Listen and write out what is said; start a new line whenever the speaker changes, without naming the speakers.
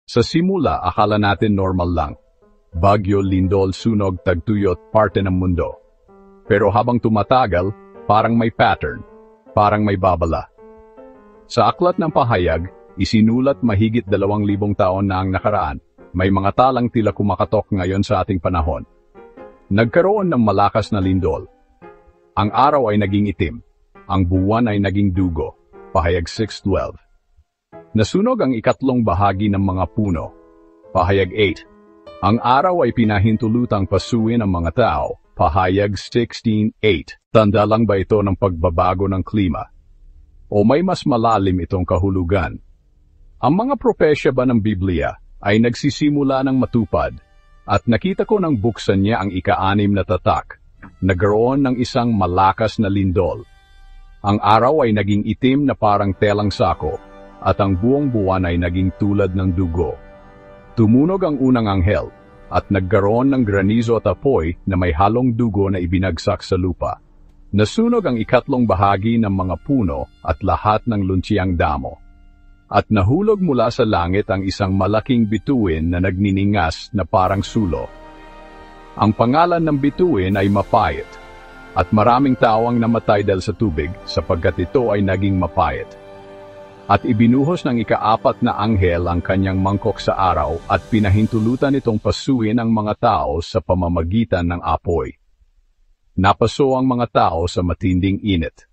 Sa simula, akala natin normal lang. Bagyo, lindol, sunog, tagtuyot, parte ng mundo. Pero habang tumatagal, parang may pattern, parang may babala. Sa aklat ng pahayag, isinulat mahigit 2,000 taon na ang nakaraan. May mga talang tila kumakatok ngayon sa ating panahon. Nagkaroon ng malakas na lindol. Ang araw ay naging itim. Ang buwan ay naging dugo. Pahayag 6:12. Nasunog ang ikatlong bahagi ng mga puno. Pahayag 8. Ang araw ay pinahintulutang pasuin ang mga tao. Pahayag 16:8. Tanda lang ba ito ng pagbabago ng klima? O may mas malalim itong kahulugan? Ang mga propesya ba ng Biblia ay nagsisimula ng matupad, at nakita ko nang buksan niya ang ika-6 na tatak. Nagkaroon ng isang malakas na lindol. Ang araw ay naging itim na parang telang sako, at ang buong buwan ay naging tulad ng dugo. Tumunog ang unang anghel, at nagkaroon ng granizo at apoy na may halong dugo na ibinagsak sa lupa. Nasunog ang ikatlong bahagi ng mga puno at lahat ng luntiang damo. At nahulog mula sa langit ang isang malaking bituin na nagniningas na parang sulo. Ang pangalan ng bituin ay Mapait, at maraming tao ang namatay dahil sa tubig sapagkat ito ay naging mapait. At ibinuhos ng ika-4 na anghel ang kanyang mangkok sa araw at pinahintulutan itong pasuin ang mga tao sa pamamagitan ng apoy. Napaso ang mga tao sa matinding init.